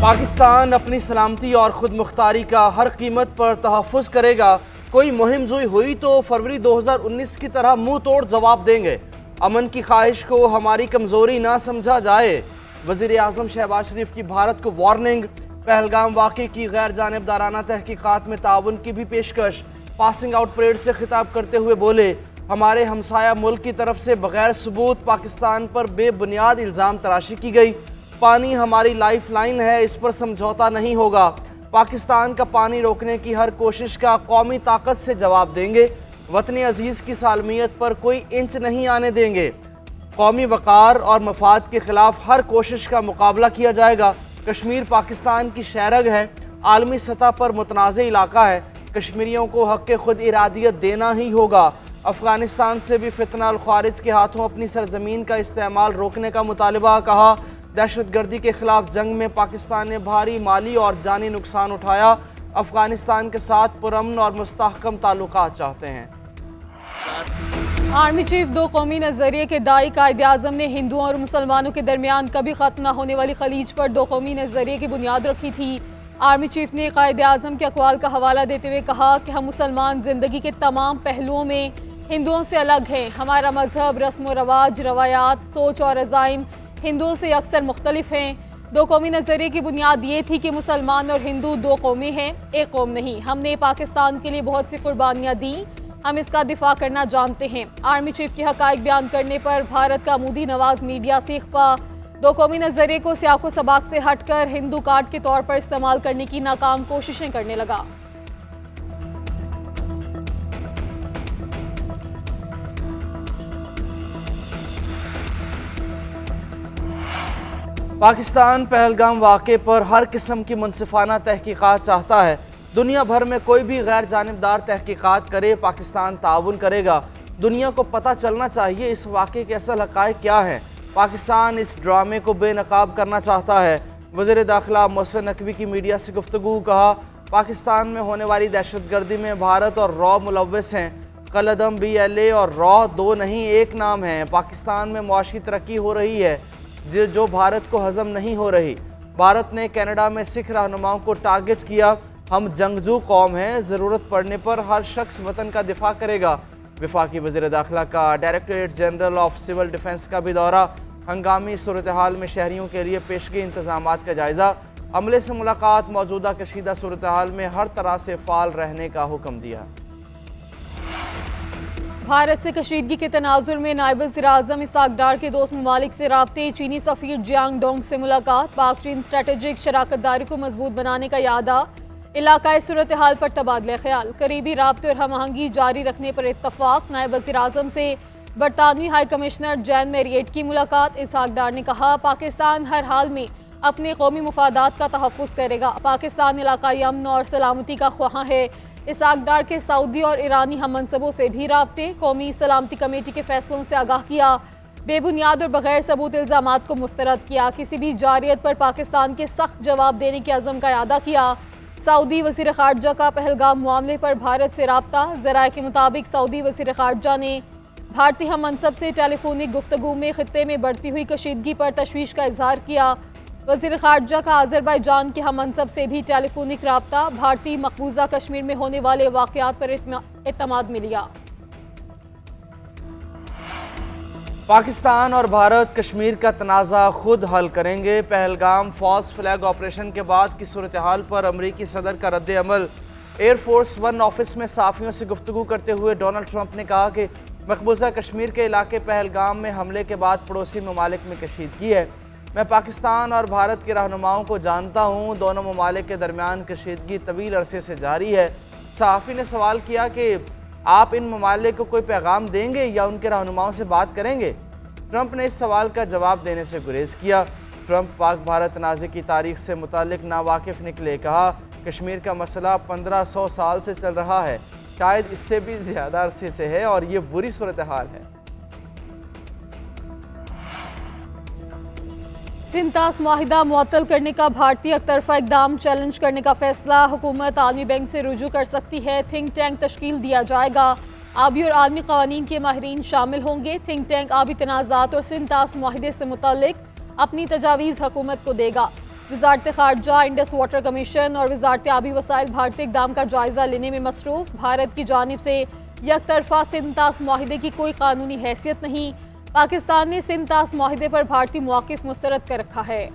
पाकिस्तान अपनी सलामती और खुद मुख्तारी का हर कीमत पर तहफ़्फ़ुज़ करेगा। कोई मुहिम जुई हुई तो फरवरी 2019 की तरह मुंह तोड़ जवाब देंगे। अमन की ख्वाहिश को हमारी कमज़ोरी ना समझा जाए। वज़ीर आज़म शहबाज शरीफ की भारत को वार्निंग। पहलगाम वाक़े की गैर जानिबदाराना तहकीकात में ताउन की भी पेशकश। पासिंग आउट परेड से खिताब करते हुए बोले, हमारे हमसाया मुल्क की तरफ से बगैर सबूत पाकिस्तान पर बेबुनियाद इल्ज़ाम तराशी की गई। पानी हमारी लाइफ लाइन है, इस पर समझौता नहीं होगा। पाकिस्तान का पानी रोकने की हर कोशिश का कौमी ताकत से जवाब देंगे। वतन अजीज़ की सालमियत पर कोई इंच नहीं आने देंगे। कौमी वक़ार और मफाद के खिलाफ हर कोशिश का मुकाबला किया जाएगा। कश्मीर पाकिस्तान की शहरग है, आलमी सतह पर मुतनाज़ इलाका है। कश्मीरियों को हक़ खुद इरादियत देना ही होगा। अफ़गानिस्तान से भी फितना अल ख़वारिज के हाथों अपनी सरजमीन का इस्तेमाल रोकने का मुतालबा। कहा, दहशतगर्दी के खिलाफ जंग में पाकिस्तान ने भारी माली और जानी नुकसान उठाया। अफ़गानिस्तान के साथ पुरअमन और मुस्तहकम ताल्लुकात चाहते हैं। आर्मी चीफ दो कौमी नज़रिए के दाई कायद-ए-आज़म ने हिंदुओं और मुसलमानों के दरमियान कभी ख़त्म न होने वाली खलीज पर दो कौमी नज़रिए की बुनियाद रखी थी। आर्मी चीफ ने कायद-ए-आज़म के अक़वाल का हवाला देते हुए कहा कि हम मुसलमान ज़िंदगी के तमाम पहलुओं में हिंदुओं से अलग हैं। हमारा मजहब, रस्म व रवाज, रवायात, सोच और अज़ाइम हिंदुओं से अक्सर मुख्तलिफ हैं। दो कौमी नज़रिए की बुनियाद ये थी कि मुसलमान और हिंदू दो कौमें हैं, एक कौम नहीं। हमने पाकिस्तान के लिए बहुत सी कुर्बानियाँ दी, हम इसका दिफा करना जानते हैं। आर्मी चीफ के हक़ाइक़ बयान करने पर भारत का मोदी नवाज मीडिया सीख पा दो कौमी नज़रिए को सियाको सबाक से हटकर हिंदू कार्ड के तौर पर इस्तेमाल करने की नाकाम कोशिशें करने लगा। पाकिस्तान पहलगाम वाक़े पर हर किस्म की मुनसिफाना तहकीकात चाहता है। दुनिया भर में कोई भी गैर जानिबदार तहकीकात करे, पाकिस्तान ताउन करेगा। दुनिया को पता चलना चाहिए इस वाक़े के असल हक़ाइक़ क्या हैं। पाकिस्तान इस ड्रामे को बेनकाब करना चाहता है। वज़ीर दाखिला मोहसिन नकवी की मीडिया से गुफ्तगू। कहा, पाकिस्तान में होने वाली दहशतगर्दी में भारत और रॉ मुलव्वस हैं। कलअदम BLA और रॉ दो नहीं एक नाम है। पाकिस्तान में मुआशी तरक्की हो रही है जो भारत को हज़म नहीं हो रही। भारत ने कनाडा में सिख रहनुमाओं को टारगेट किया। हम जंगजू कौम हैं, ज़रूरत पड़ने पर हर शख्स वतन का दिफा करेगा। वफाकी वज़ीर दाखिला का directorate general of civil defence का भी दौरा। हंगामी सूरत हाल में शहरियों के लिए पेशगी इंतजामात का जायज़ा। अमले से मुलाकात। मौजूदा कशीदा सूरत हाल में हर तरह से फ़ाल रहने का हुक्म दिया। भारत से कशीदगी के तनाजुर में नायब वज़ीर-ए-आज़म इसाक डार के दोस्त ममालिक से राब्ते। चीनी सफ़ीर जियांग डोंग से मुलाकात। पाक चीन स्ट्रेटेजिक शराकत दारी को मजबूत बनाने का यादा। इलाकाई सूरत हाल पर तबादला ख्याल। करीबी राब्ते और हम आहंगी जारी रखने पर इत्तफाक। नायब वज़ीर-ए-आज़म से बरतानवी हाई कमिश्नर जैन मैरिएट की मुलाकात। इसाक डार ने कहा, पाकिस्तान हर हाल में अपने कौमी मुफादात का तहफ़्फ़ुज़ करेगा। पाकिस्तान इलाकाई अमन और सलामती का ख्वाह है। इसाक डार के सऊदी और ईरानी हम मनसबों से भी राब्ते। कौमी सलामती कमेटी के फैसलों से आगाह किया। बेबुनियाद और बगैर सबूत इल्ज़ामात को मुस्तरद किया। किसी भी जारियत पर पाकिस्तान के सख्त जवाब देने के अज़म का यादा किया। सऊदी वज़ीर ख़ारजा का पहलगाम मामले पर भारत से राब्ता। ज़राए के मुताबिक सऊदी वज़ीर ख़ारजा ने भारतीय हम मनसब से टेलीफोनिक गुफ्तगू में खित्ते में बढ़ती हुई कशीदगी पर तशवीश का इजहार किया। वज़ीर ख़ारजा का अज़रबैजान के हम मनसब से भी टेलीफोनिक राब्ता। भारतीय मकबूजा कश्मीर में होने वाले वाक़यात पर एतमाद में लिया। पाकिस्तान और भारत कश्मीर का तनाज़ा खुद हल करेंगे। पहलगाम फॉल्स फ्लैग ऑपरेशन के बाद की सूरत हाल पर अमरीकी सदर का रद्द अमल। एयरफोर्स वन ऑफिस में साफ़ियों से गुफ्तगू करते हुए डोनाल्ड ट्रंप ने कहा कि मकबूजा कश्मीर के इलाके पहलगाम में हमले के बाद पड़ोसी ममालिक में कशीदगी है। मैं पाकिस्तान और भारत के रहनुमाओं को जानता हूँ। दोनों ममालिक के दरमियान कशीदगी तवील अरसे से जारी है। सहाफ़ी ने सवाल किया कि आप इन ममालिक को कोई पैगाम देंगे या उनके रहनुमाओं से बात करेंगे। ट्रंप ने इस सवाल का जवाब देने से गुरेज किया। ट्रंप पाक भारत तनाज़े की तारीख से मुतालिक नावाकिफ़ निकले। कहा, कश्मीर का मसला 1500 साल से चल रहा है, शायद इससे भी ज़्यादा अरसे से है और ये बुरी सूरत हाल है। सिंतास माहिदा मुअत्तल करने का भारतीय तरफा इकदाम चैलेंज करने का फैसला। हुकूमत आलमी बैंक से रुजू कर सकती है। थिंक टैंक तश्कील दिया जाएगा। आबी और आलमी कवानीन के माहिरीन शामिल होंगे। थिंक टैंक आबी तनाज़ात और सिंतास माहिदे से मुतालिक अपनी तजावीज़ हुकूमत को देगा। वजारत खारजा, इंडस वाटर कमीशन और वजारत आबी वसाइल भारतीय इक़दाम का जायजा लेने में मसरूफ। भारत की जानिब से यकतरफा सिंध तास मुआहिदे की कोई कानूनी हैसियत नहीं। पाकिस्तान ने सिंध तास मुआहिदे पर भारतीय मौक़िफ़ मुस्तरद कर रखा है।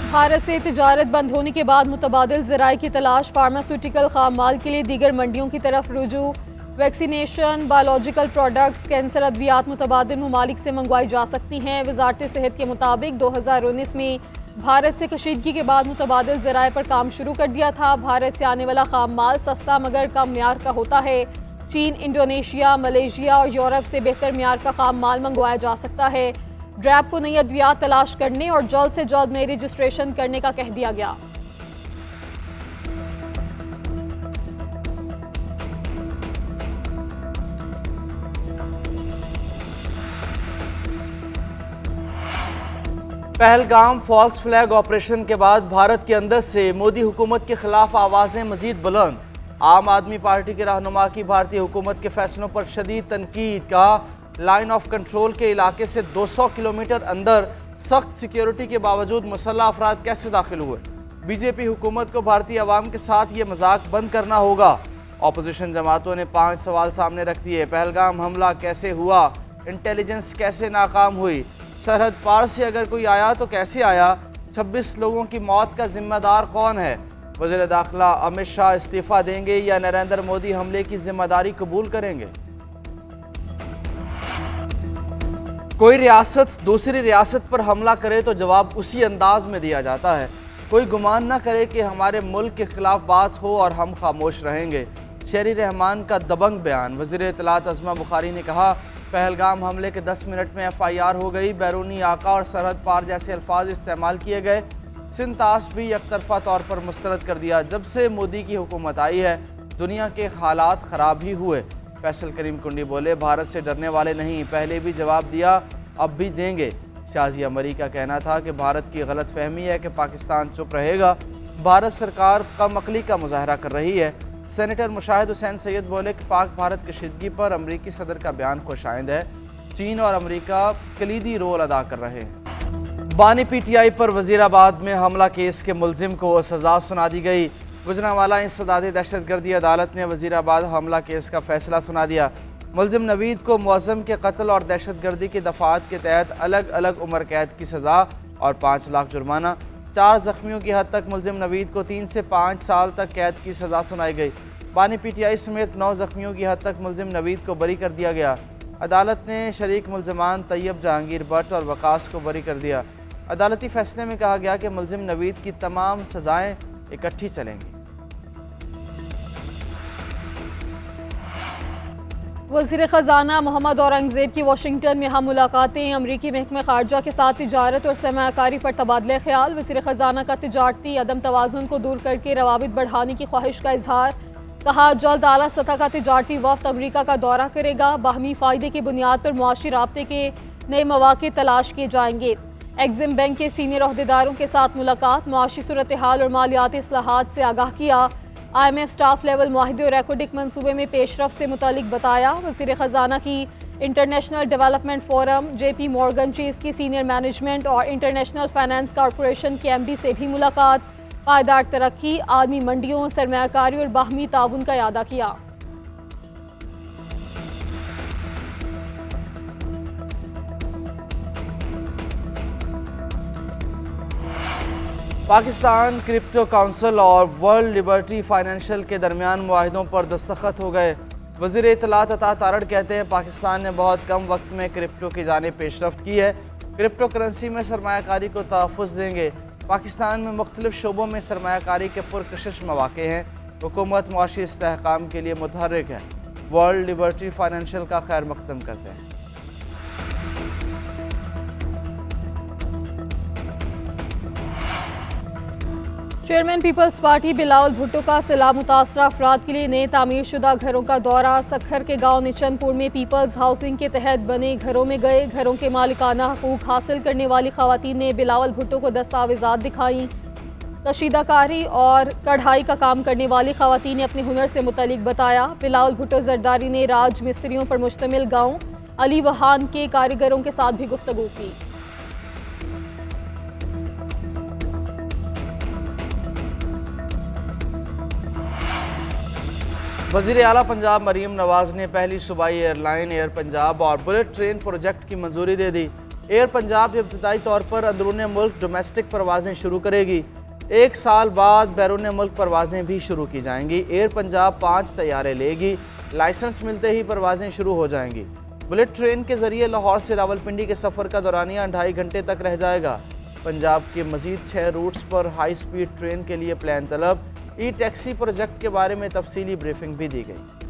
भारत से तिजारत बंद होने के बाद मुतबादिल ज़राए की तलाश, फार्मास्यूटिकल खाम माल के लिए दीगर मंडियों की तरफ रुजू। वैक्सीनेशन, बायोलॉजिकल प्रोडक्ट्स, कैंसर अद्वियात मुतबादिल ममालिक से मंगवाई जा सकती हैं। वजारत सेहत के मुताबिक 2019 में भारत से कशीदगी के बाद मुतबादिल ज़राए पर काम शुरू कर दिया था। भारत से आने वाला खाम माल सस्ता मगर कम म्यार का होता है। चीन, इंडोनेशिया, मलेशिया और यूरोप से बेहतर म्यार का खाम माल मंगवाया जा सकता है। ड्रैब को नई अद्वियात तलाश करने और जल्द से जल्द नई रजिस्ट्रेशन करने का कह दिया गया। पहलगाम फॉल्स फ्लैग ऑपरेशन के बाद भारत के अंदर से मोदी हुकूमत के खिलाफ आवाज़ें मजीद बुलंद। आम आदमी पार्टी के रहनुमा की भारतीय हुकूमत के फैसलों पर शदीद तनकीद का। लाइन ऑफ कंट्रोल के इलाके से 200 किलोमीटर अंदर सख्त सिक्योरिटी के बावजूद मुसल्लह अफराद कैसे दाखिल हुए? बीजेपी हुकूमत को भारतीय अवाम के साथ ये मजाक बंद करना होगा। अपोजिशन जमातों ने 5 सवाल सामने रख दिए। पहलगाम हमला कैसे हुआ? इंटेलिजेंस कैसे नाकाम हुई? सरहद पार से अगर कोई आया तो कैसे आया? 26 लोगों की मौत का जिम्मेदार कौन है? वज़ीर दाखिला अमित शाह इस्तीफ़ा देंगे या नरेंद्र मोदी हमले की जिम्मेदारी कबूल करेंगे? कोई रियासत दूसरी रियासत पर हमला करे तो जवाब उसी अंदाज में दिया जाता है। कोई गुमान न करे कि हमारे मुल्क के खिलाफ बात हो और हम खामोश रहेंगे। शहरी रहमान का दबंग बयान। वज़ीर इत्तलात अज़मा बुखारी ने कहा, पहलगाम हमले के 10 मिनट में FIR हो गई। बैरूनी आका और सरहद पार जैसे अल्फाज इस्तेमाल किए गए। सिंध तास भी एकतरफा तौर पर मुस्तरद कर दिया। जब से मोदी की हुकूमत आई है दुनिया के हालात ख़राब ही हुए। फैसल करीम कुंडी बोले, भारत से डरने वाले नहीं, पहले भी जवाब दिया, अब भी देंगे। शाजिया मरी का कहना था कि भारत की गलत फहमी है कि पाकिस्तान चुप रहेगा। भारत सरकार कम अकली का मुजाहरा कर रही है। सेनेटर मुशाहिद हुसैन सैयद बोले कि पाक भारत कशीदगी पर अमरीकी सदर का बयान खुशाइंद है। चीन और अमरीका कलीदी रोल अदा कर रहे हैं। बानी PTI पर वजीराबाद में हमला केस के मुलजिम को सज़ा सुना दी गई। गुजरांवाला इंसदादी दहशतगर्दी अदालत ने वजीराबाद हमला केस का फैसला सुना दिया। मुलजिम नवीद को मुअज़्ज़म के कत्ल और दहशतगर्दी की दफ़ात के तहत अलग अलग उम्र कैद की सज़ा और 5 लाख जुर्माना। 4 ज़ख्मियों की हद तक मुलजिम नवीद को 3 से 5 साल तक कैद की सज़ा सुनाई गई। बानी PTI समेत 9 ज़ख्मियों की हद तक मुलजिम नवीद को बरी कर दिया गया। अदालत ने शरीक मुलजमान तैयब जहांगीर भट्ट और वकास को बरी कर दिया। अदालती फैसले में कहा गया कि मुलजिम नवीद की तमाम सज़ाएँ इकट्ठी चलेंगी। वज़ीर ख़जाना मोहम्मद औरंगज़ेब की वाशिंगटन में हम मुलाकातें। अमरीकी महकमा ख़ारजा के साथ तिजारत और सरमायाकारी पर तबादला ख्याल। वज़ीर ख़जाना का तिजारती अदम तवाज़ुन को दूर करके रवाबित बढ़ाने की ख्वाहिश का इजहार। कहा, जल्द आला सतह का तिजारती वफ़द अमरीका का दौरा करेगा। बाहमी फ़ायदे की बुनियाद पर मुआशी राब्ते के नए मौक़े तलाश किए जाएंगे। एग्जिम बैंक के सीनियर अहदेदारों के साथ मुलाकात। मुआशी सूरत हाल और मालियाती इस्लाहात से आगाह किया। IMF स्टाफ लेवल मुआहिदे और एकोडिक मनसूबे में पेशरफ से मुतालिक बताया। वज़ीर ख़जाना की international development forum, JP Morgan Chase की सीनियर मैनेजमेंट और इंटरनेशनल फाइनेंस कॉरपोरेशन के MD से भी मुलाकात। पायदार तरक्की, आलमी मंडियों, सरमायाकारी और बाहमी ताउन का इयादा किया। पाकिस्तान क्रिप्टो काउंसिल और वर्ल्ड लिबर्टी फाइनेंशियल के दरमियान मुआहिदों पर दस्तखत हो गए। वज़ीर इत्तलात अता तारड़ कहते हैं, पाकिस्तान ने बहुत कम वक्त में क्रिप्टो की जानिब पेशरफ्त की है। क्रिप्टो करेंसी में सरमायाकारी को तहफ़्फ़ुज़ देंगे। पाकिस्तान में मुख्तलिफ शोबों में सरमायाकारी के पुरकशिश मौक़े हैं। हुकूमत मुआशी इस्तेहकाम के लिए मुतहर्रिक है। वर्ल्ड लिबर्टी फाइनेंशियल का खैर मकदम करते हैं। Chairman Peoples Party Bilawal Bhutto का सैलाब मुतासरा अफराद के लिए नए तामीर शुदा घरों का दौरा। सखर के गांव निचनपुर में पीपल्स हाउसिंग के तहत बने घरों में गए। घरों के मालिकाना हकूक हासिल करने वाली खवातीन ने बिलावल भुट्टो को दस्तावेजात दिखाई। कशीदाकारी और कढ़ाई का काम करने वाली खवातीन ने अपने हुनर से मुतलिक बताया। बिलावल भुट्टो जरदारी ने राज मिस्त्रियों पर मुश्तमिल गाँव अली वहान के कारीगरों के साथ भी गुफ्तगू की। वज़ीर आला पंजाब मरीम नवाज ने पहली सूबाई एयरलाइन एयर पंजाब और बुलेट ट्रेन प्रोजेक्ट की मंजूरी दे दी। एयर पंजाब इब्तदाई तौर पर अंदरून मुल्क डोमेस्टिक परवाज़ें शुरू करेगी। 1 साल बाद बैरून मुल्क परवाज़ें भी शुरू की जाएंगी। एयर पंजाब 5 तैयारे लेगी। लाइसेंस मिलते ही परवाज़ें शुरू हो जाएंगी। बुलेट ट्रेन के ज़रिए लाहौर से रावलपिंडी के सफ़र का दौरानिया 2.5 घंटे तक रह जाएगा। पंजाब के मज़ीद 6 रूट्स पर हाई स्पीड ट्रेन के लिए प्लान तलब। ई टैक्सी प्रोजेक्ट के बारे में तफसीली ब्रीफिंग भी दी गई।